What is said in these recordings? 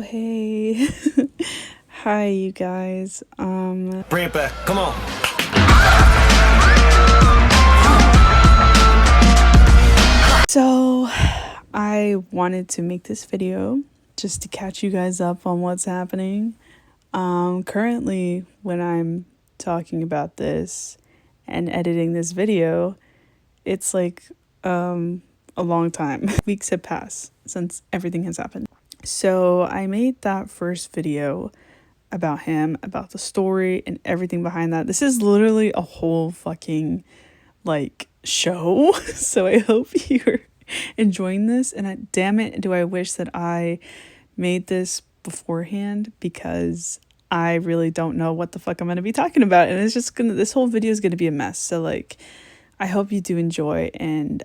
Hey. Hi, you guys. Bring it back. Come on. So I wanted to make this video just to catch you guys up on what's happening. Currently, when I'm talking about this and editing this video, it's like a long time. Weeks have passed since everything has happened. So I made that first video about him, about the story and everything behind that. This is literally a whole fucking show. So I hope you're enjoying this. And damn it, do I wish that I made this beforehand, because I really don't know what the fuck I'm gonna be talking about, and it's just gonna, this whole video is gonna be a mess. So I hope you do enjoy. And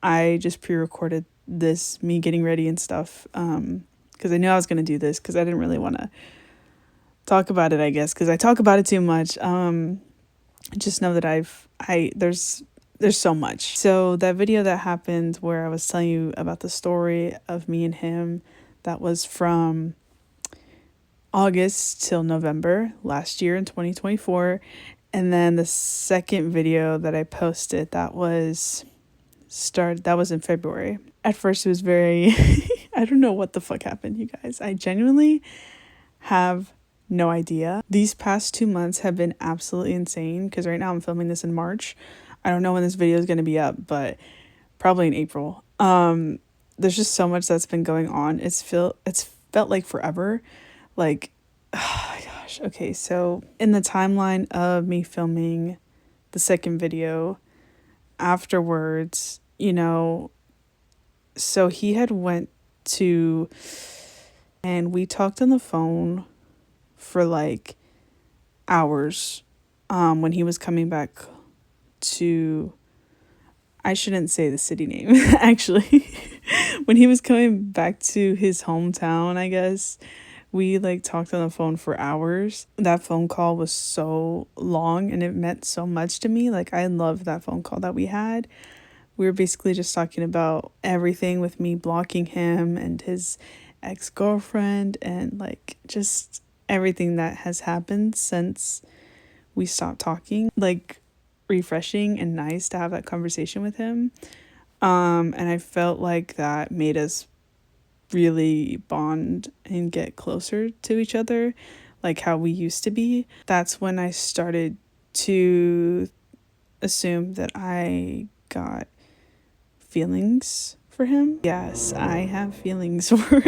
I just pre-recorded this, me getting ready and stuff, because I knew I was gonna do this, because I didn't really want to talk about it, I guess, because I talk about it too much. Just know that there's so much. So that video that happened where I was telling you about the story of me and him, that was from August till November last year in 2024. And then the second video that I posted, that was in February. At first it was very I don't know what the fuck happened, you guys. I genuinely have no idea. These past 2 months have been absolutely insane, because right now I'm filming this in March. I don't know when this video is going to be up, but probably in April. There's just so much that's been going on. It's felt like forever. Like, oh my gosh. Okay, so in the timeline of me filming the second video, afterwards, so he had went to, and we talked on the phone for like hours when he was coming back to, I shouldn't say the city name actually. When he was coming back to his hometown, I guess, we talked on the phone for hours. That phone call was so long and it meant so much to me. I loved that phone call that we had. We were basically just talking about everything, with me blocking him and his ex-girlfriend, and just everything that has happened since we stopped talking. Refreshing and nice to have that conversation with him. And I felt like that made us really bond and get closer to each other, like how we used to be. That's when I started to assume that I got feelings for him. Yes, I have feelings for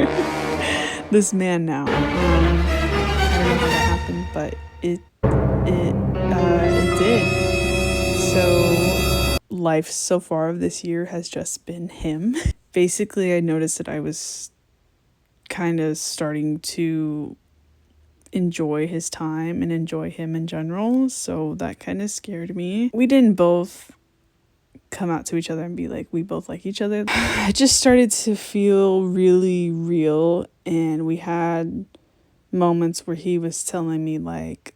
this man now. I don't know how that happened, but it did. So life so far of this year has just been him. Basically, I noticed that I was kind of starting to enjoy his time and enjoy him in general, so that kind of scared me. We didn't both come out to each other and be like, we both like each other. I just started to feel really real, and we had moments where he was telling me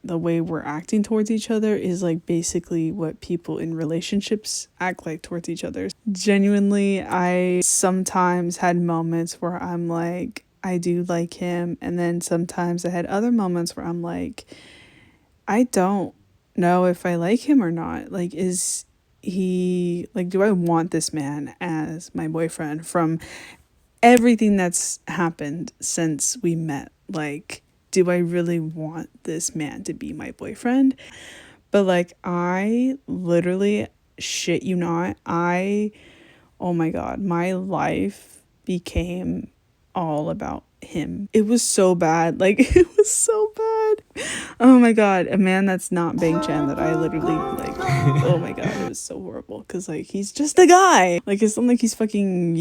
the way we're acting towards each other is basically what people in relationships act like towards each other. Genuinely, I sometimes had moments where I'm like, I do like him, and then sometimes I had other moments where I'm like, I don't know if I like him or not. Is he do I want this man as my boyfriend? From everything that's happened since we met, do I really want this man to be my boyfriend? But I literally, shit you not, oh my god, my life became all about him. It was so bad. It was so bad. Oh my god, a man that's not Bang Chan, that I literally oh my god, it was so horrible, because he's just a guy. It's not like he's fucking,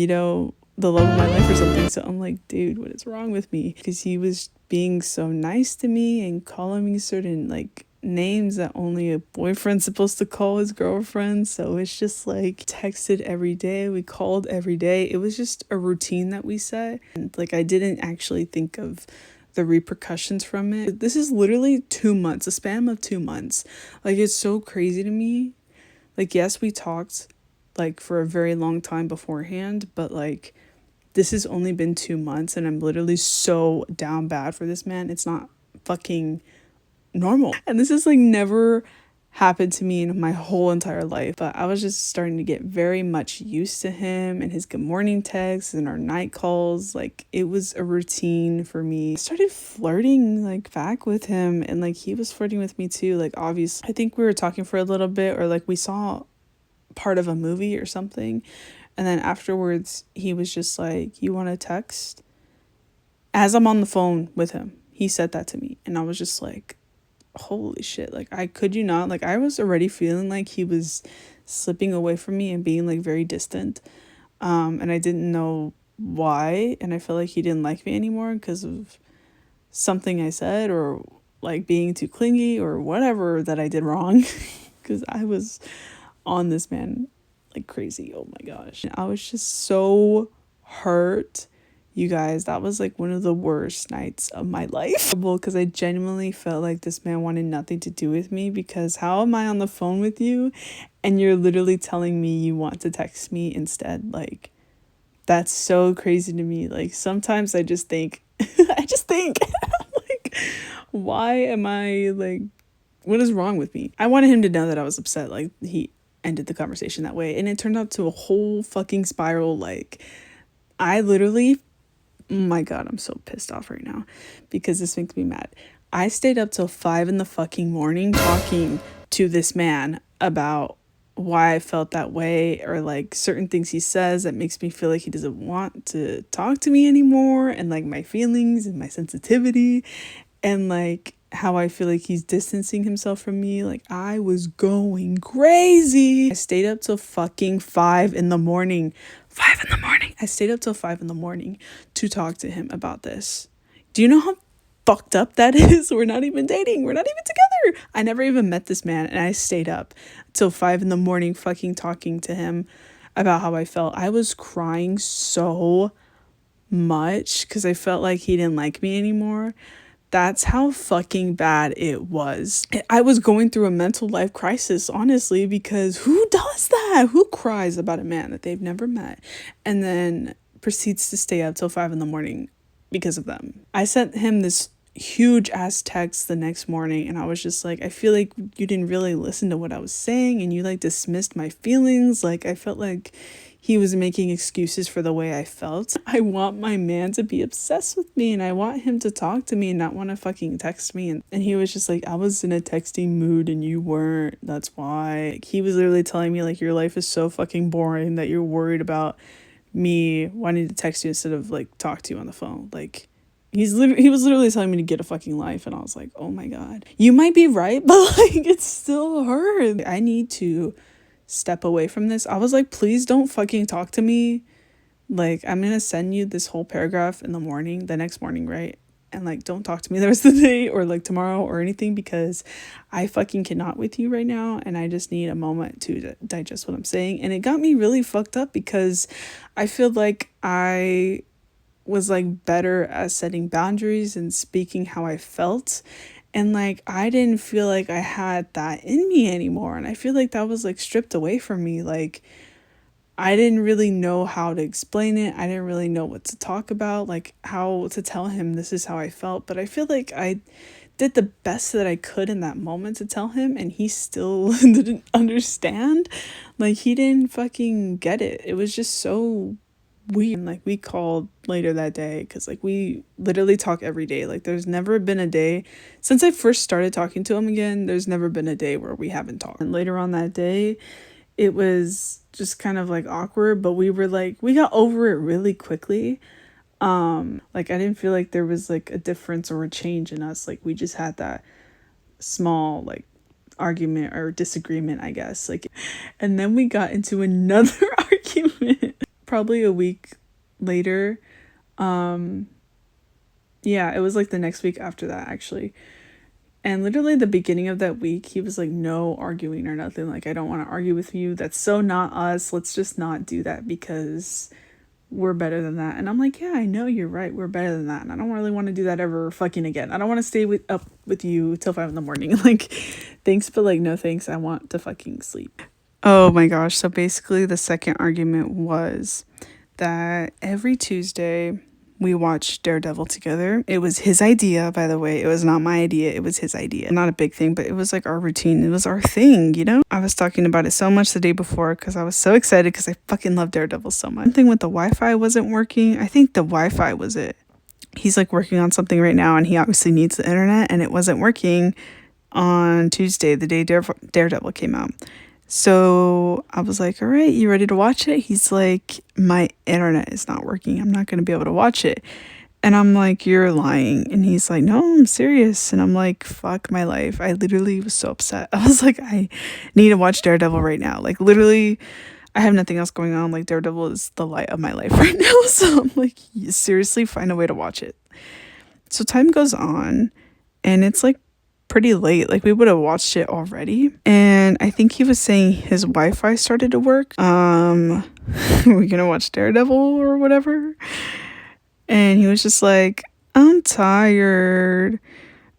the love of my life or something. So I'm like, dude, what is wrong with me? Because he was being so nice to me and calling me certain names that only a boyfriend's supposed to call his girlfriend. So it's just texted every day, we called every day. It was just a routine that we set, and I didn't actually think of the repercussions from it. This is literally 2 months, a span of 2 months. It's so crazy to me. Yes, we talked for a very long time beforehand, but this has only been 2 months and I'm literally so down bad for this man. It's not fucking normal. And this is like never happened to me in my whole entire life. But I was just starting to get very much used to him and his good morning texts and our night calls. Like it was a routine for me. I started flirting like back with him, and like he was flirting with me too. Like obviously I think we were talking for a little bit, or like we saw part of a movie or something. And then afterwards he was just like, "You want to text?" As I'm on the phone with him, he said that to me. And I was just like, holy shit. Like, I could you not, like, I was already feeling like he was slipping away from me and being like very distant, and I didn't know why. And I felt like he didn't like me anymore because of something I said, or like being too clingy or whatever that I did wrong. Because I was on this man like crazy. Oh my gosh, I was just so hurt. You guys, that was like one of the worst nights of my life. Because I genuinely felt like this man wanted nothing to do with me, because how am I on the phone with you and you're literally telling me you want to text me instead? Like, that's so crazy to me. Like, sometimes I just think, like, why am I like, what is wrong with me? I wanted him to know that I was upset. Like, he ended the conversation that way. And it turned out to a whole fucking spiral. Like, I literally, oh my god, I'm so pissed off right now because this makes me mad. I stayed up till 5 in the fucking morning talking to this man about why I felt that way, or like certain things he says that makes me feel like he doesn't want to talk to me anymore, and like my feelings and my sensitivity, and like how I feel like he's distancing himself from me. Like, I was going crazy. I stayed up till fucking 5 in the morning. 5 in the morning. I stayed up till 5 in the morning to talk to him about this. Do you know how fucked up that is? We're not even dating. We're not even together. I never even met this man, and I stayed up till 5 in the morning fucking talking to him about how I felt. I was crying so much because I felt like he didn't like me anymore. That's how fucking bad it was. I was going through a mental life crisis, honestly, because who does that? Who cries about a man that they've never met and then proceeds to stay up till 5 in the morning because of them? I sent him this huge ass text the next morning, and I was just like, I feel like you didn't really listen to what I was saying, and you like dismissed my feelings. Like, I felt like he was making excuses for the way I felt. I want my man to be obsessed with me, and I want him to talk to me and not want to fucking text me. And he was just like, I was in a texting mood and you weren't. That's why. Like, he was literally telling me, like, your life is so fucking boring that you're worried about me wanting to text you instead of like talk to you on the phone. Like, he was literally telling me to get a fucking life, and I was like, oh my god. You might be right, but like, it still hurts. I need to step away from this. I was like, please don't fucking talk to me. Like, I'm gonna send you this whole paragraph in the morning, the next morning, right? And like, don't talk to me the rest of the day or like tomorrow or anything, because I fucking cannot with you right now, and I just need a moment to digest what I'm saying. And it got me really fucked up because I feel like I was like better at setting boundaries and speaking how I felt, and like, I didn't feel like I had that in me anymore. And I feel like that was like stripped away from me. Like, I didn't really know how to explain it. I didn't really know what to talk about, like how to tell him this is how I felt. But I feel like I did the best that I could in that moment to tell him, and he still didn't understand. Like, he didn't fucking get it. It was just so weird. And like, we called later that day because like, we literally talk every day. Like, there's never been a day since I first started talking to him again, there's never been a day where we haven't talked. And later on that day, it was just kind of like awkward, but we were like, we got over it really quickly. Like, I didn't feel like there was like a difference or a change in us. Like, we just had that small like argument or disagreement, I guess. Like, and then we got into another argument probably a week later. Yeah, it was like the next week after that, actually. And literally the beginning of that week, he was like, no arguing or nothing. Like, I don't want to argue with you. That's so not us. Let's just not do that because we're better than that. And I'm like, yeah, I know you're right. We're better than that. And I don't really want to do that ever fucking again. I don't want to stay up with you till 5 in the morning. Like, thanks, but like, no thanks. I want to fucking sleep. Oh my gosh. So basically the second argument was that every Tuesday we watched Daredevil together. It was his idea, by the way. It was not my idea. It was his idea. Not a big thing, but it was like our routine. It was our thing, you know? I was talking about it so much the day before because I was so excited because I fucking love Daredevil so much. One thing with the Wi-Fi wasn't working. I think the Wi-Fi was it. He's like working on something right now and he obviously needs the internet and it wasn't working on Tuesday, the day Daredevil came out. So I was like, all right, you ready to watch it? He's like, my internet is not working. I'm not going to be able to watch it. And I'm like, you're lying. And he's like, no, I'm serious. And I'm like, fuck my life. I literally was so upset. I was like, I need to watch Daredevil right now. Like, literally, I have nothing else going on. Like, Daredevil is the light of my life right now. So I'm like, seriously, find a way to watch it. So time goes on, and it's like pretty late. Like, we would have watched it already. And I think he was saying his Wi-Fi started to work. We're gonna watch Daredevil or whatever. And he was just like, I'm tired.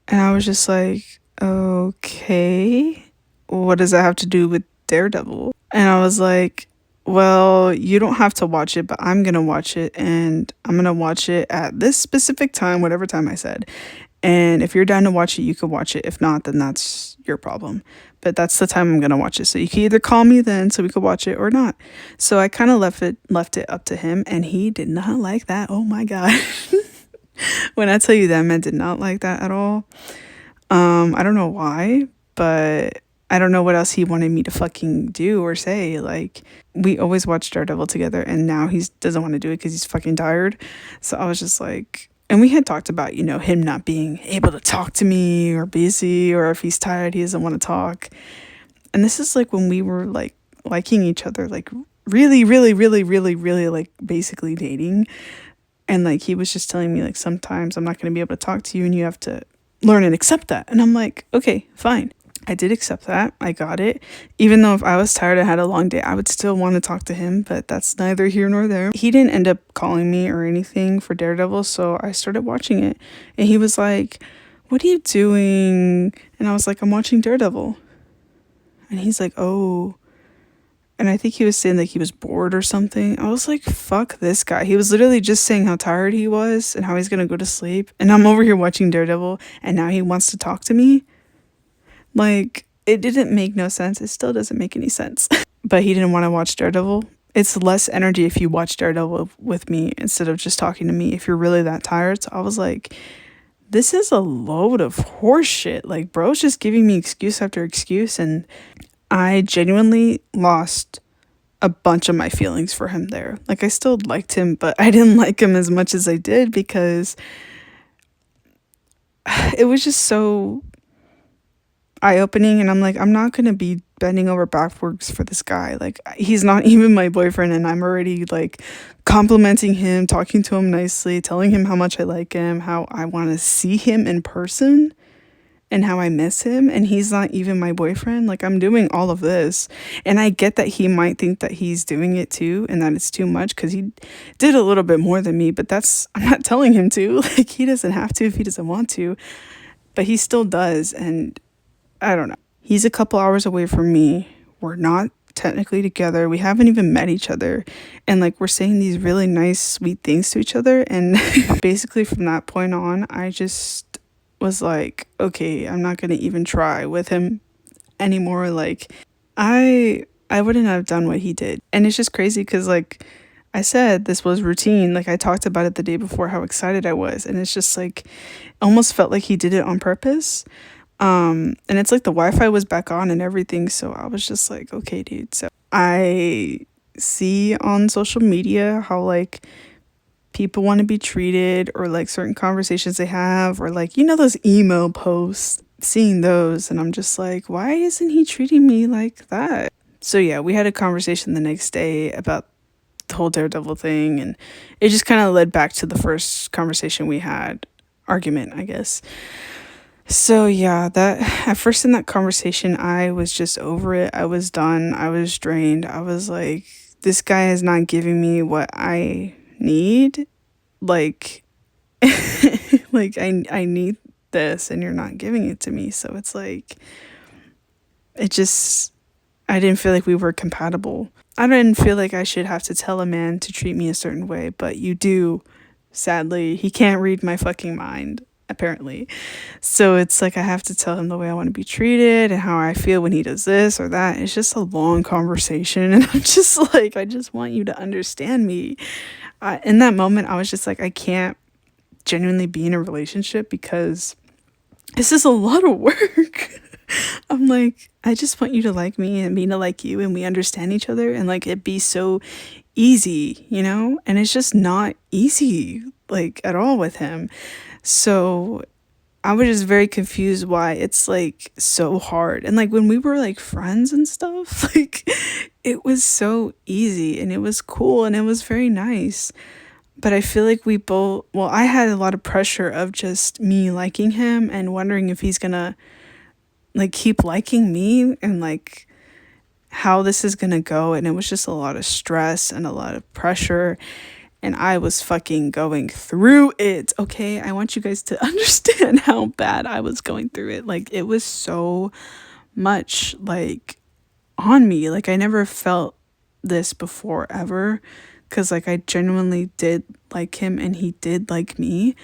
And I was just like, okay, what does that have to do with Daredevil? And I was like, well, you don't have to watch it, but I'm gonna watch it, and I'm gonna watch it at this specific time, whatever time I said. And if you're down to watch it, you could watch it. If not, then that's your problem. But that's the time I'm gonna watch it. So you can either call me then so we could watch it or not. So I kind of left it up to him, and he did not like that. Oh my god. When I tell you that man did not like that at all. I don't know why, but I don't know what else he wanted me to fucking do or say. Like, we always watch Daredevil together, and now he doesn't want to do it because he's fucking tired. So I was just like, and we had talked about, you know, him not being able to talk to me or busy, or if he's tired, he doesn't want to talk. And this is like when we were like liking each other, like really, really, really, really, really like basically dating. And like he was just telling me like sometimes I'm not going to be able to talk to you and you have to learn and accept that. And I'm like, okay, fine. I did accept that. I got it. Even though if I was tired, I had a long day, I would still want to talk to him, but that's neither here nor there. He didn't end up calling me or anything for Daredevil, so I started watching it. And he was like, what are you doing? And I was like, I'm watching Daredevil. And he's like, oh. And I think he was saying like he was bored or something. I was like, fuck this guy. He was literally just saying how tired he was and how he's going to go to sleep. And I'm over here watching Daredevil, and now he wants to talk to me. Like, it didn't make no sense. It still doesn't make any sense. But he didn't want to watch Daredevil. It's less energy if you watch Daredevil with me instead of just talking to me if you're really that tired. So I was like, this is a load of horse shit. Like, bro's just giving me excuse after excuse. And I genuinely lost a bunch of my feelings for him there. Like, I still liked him, but I didn't like him as much as I did because it was just so eye-opening. And I'm like, I'm not gonna be bending over backwards for this guy. Like, he's not even my boyfriend, and I'm already like complimenting him, talking to him nicely, telling him how much I like him, how I want to see him in person, and how I miss him, and he's not even my boyfriend. Like, I'm doing all of this, and I get that he might think that he's doing it too and that it's too much because he did a little bit more than me, but I'm not telling him to. Like, he doesn't have to if he doesn't want to, but he still does. And I don't know. He's a couple hours away from me. We're not technically together. We haven't even met each other. And like, we're saying these really nice, sweet things to each other. And basically from that point on, I just was like, okay, I'm not going to even try with him anymore. Like, I wouldn't have done what he did. And it's just crazy because like I said, this was routine. Like, I talked about it the day before, how excited I was. And it's just like, almost felt like he did it on purpose. And it's like the Wi-Fi was back on and everything, so I was just like, okay, dude. So I see on social media how like people want to be treated, or like certain conversations they have, or like, you know, those email posts, seeing those, and I'm just like, why isn't he treating me like that? So yeah, we had a conversation the next day about the whole Daredevil thing, and it just kind of led back to the first conversation we had, argument, I guess. So yeah, that at first in that conversation, I was just over it. I was done. I was drained. I was like, this guy is not giving me what I need. Like, like I need this and you're not giving it to me. So it's like, it just, I didn't feel like we were compatible. I didn't feel like I should have to tell a man to treat me a certain way, but you do. Sadly, he can't read my fucking mind, apparently. So it's like I have to tell him the way I want to be treated and how I feel when he does this or that. It's just a long conversation. And I'm just like, I just want you to understand me. In that moment, I was just like, I can't genuinely be in a relationship because this is a lot of work. I'm like, I just want you to like me and me to like you and we understand each other and like it be so easy, you know? And it's just not easy, like at all with him. So I was just very confused why it's like so hard. And like when we were like friends and stuff, like it was so easy and it was cool and it was very nice. But I feel like we both, well, I had a lot of pressure of just me liking him and wondering if he's gonna like keep liking me and like how this is gonna go. And it was just a lot of stress and a lot of pressure. And I was fucking going through it. Okay, I want you guys to understand how bad I was going through it. Like it was so much like on me. Like I never felt this before ever. Cause like I genuinely did like him and he did like me.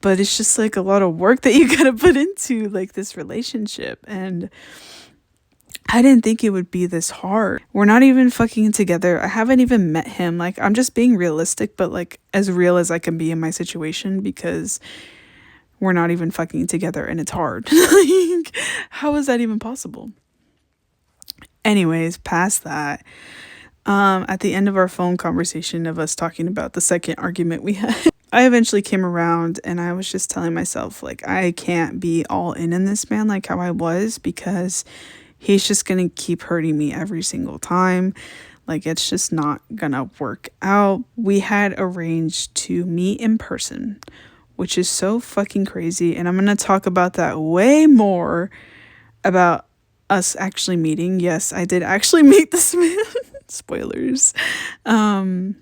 But it's just like a lot of work that you gotta put into like this relationship. And I didn't think it would be this hard. We're not even fucking together. I haven't even met him. Like I'm just being realistic, but like as real as I can be in my situation because we're not even fucking together and it's hard. Like how is that even possible? Anyways, past that, at the end of our phone conversation of us talking about the second argument we had, I eventually came around and I was just telling myself, like, I can't be all in this man like how I was because he's just gonna keep hurting me every single time. Like, it's just not gonna work out. We had arranged to meet in person, which is so fucking crazy. And I'm gonna talk about that way more about us actually meeting. Yes, I did actually meet this man. Spoilers. I'm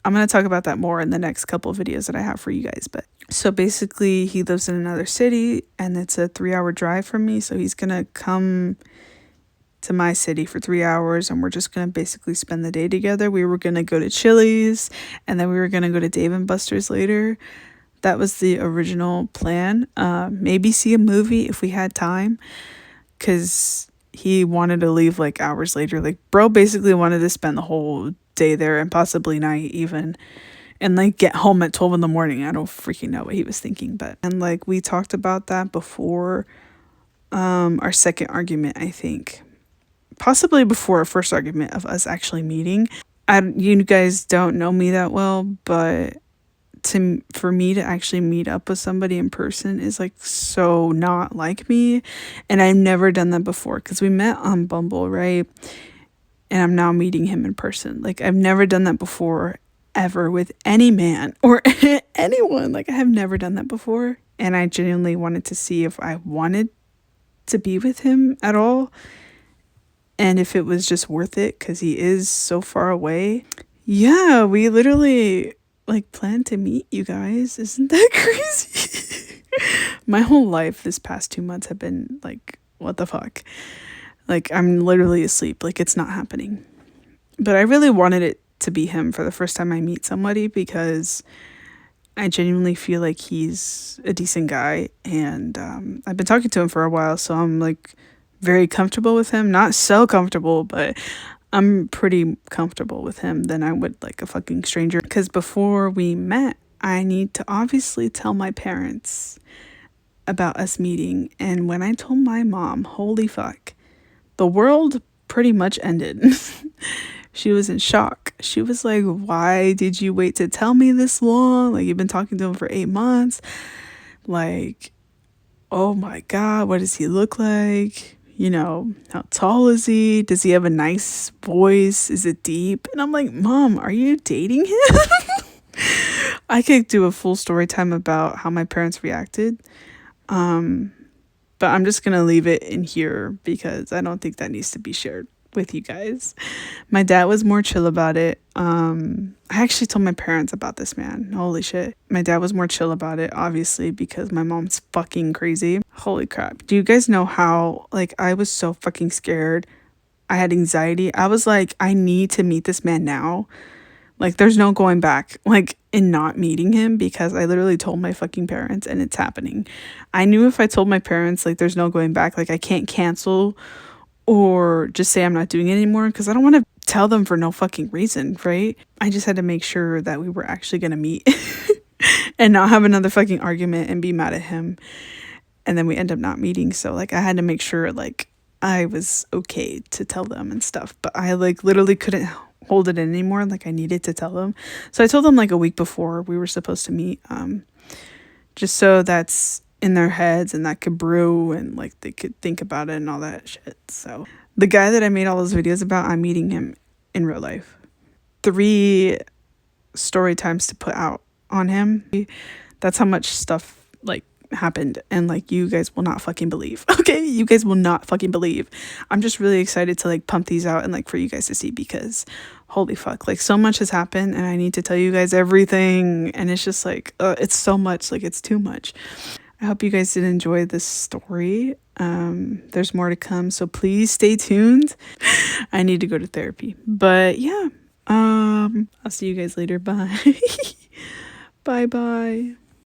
going to talk about that more in the next couple of videos that I have for you guys. But so basically he lives in another city and it's a 3-hour drive from me. So he's going to come to my city for 3 hours and we're just going to basically spend the day together. We were going to go to Chili's and then we were going to go to Dave and Buster's later. That was the original plan. Maybe see a movie if we had time, because he wanted to leave like hours later. Like bro basically wanted to spend the whole day there and possibly night even, and like get home at 12 in the morning. I don't freaking know what he was thinking, but and like we talked about that before our second argument, I think possibly before our first argument of us actually meeting. You guys don't know me that well, but for me to actually meet up with somebody in person is like so not like me, and I've never done that before because we met on Bumble, right? And I'm now meeting him in person. Like I've never done that before ever with any man or anyone. Like I have never done that before, and I genuinely wanted to see if I wanted to be with him at all and if it was just worth it because he is so far away. Yeah, we literally like plan to meet, you guys. Isn't that crazy? My whole life this past 2 months have been like, what the fuck? Like I'm literally asleep. Like it's not happening. But I really wanted it to be him for the first time I meet somebody because I genuinely feel like he's a decent guy, and I've been talking to him for a while, so I'm like very comfortable with him. Not so comfortable, but I'm pretty comfortable with him than I would like a fucking stranger. Because before we met, I need to obviously tell my parents about us meeting. And when I told my mom, holy fuck, the world pretty much ended. She was in shock. She was like, why did you wait to tell me this long? Like, you've been talking to him for 8 months. Like, oh my God, what does he look like? You know, how tall is he? Does he have a nice voice? Is it deep? And I'm like, Mom, are you dating him? I could do a full story time about how my parents reacted. But I'm just going to leave it in here because I don't think that needs to be shared with you guys. My dad was more chill about it. I actually told my parents about this man. Holy shit. My dad was more chill about it, obviously, because my mom's fucking crazy. Holy crap. Do you guys know how, like, I was so fucking scared. I had anxiety. I was like, I need to meet this man now. Like, there's no going back, like, in not meeting him, because I literally told my fucking parents and it's happening. I knew if I told my parents, like, there's no going back, like, I can't cancel or just say I'm not doing it anymore, because I don't want to tell them for no fucking reason, right? I just had to make sure that we were actually going to meet and not have another fucking argument and be mad at him. And then we end up not meeting. So, like, I had to make sure, like, I was okay to tell them and stuff. But I, like, literally couldn't hold it in anymore. Like, I needed to tell them. So I told them, like, a week before we were supposed to meet, just so that's in their heads and that could brew and, like, they could think about it and all that shit. So the guy that I made all those videos about, I'm meeting him in real life. 3 story times to put out on him. That's how much stuff, like, happened, and, like, you guys will not fucking believe. Okay, you guys will not fucking believe. I'm just really excited to, like, pump these out and, like, for you guys to see, because holy fuck, like, so much has happened and I need to tell you guys everything, and it's just like it's so much, like, it's too much. I hope you guys did enjoy this story. There's more to come, so please stay tuned. I need to go to therapy, but yeah, I'll see you guys later. Bye. Bye bye.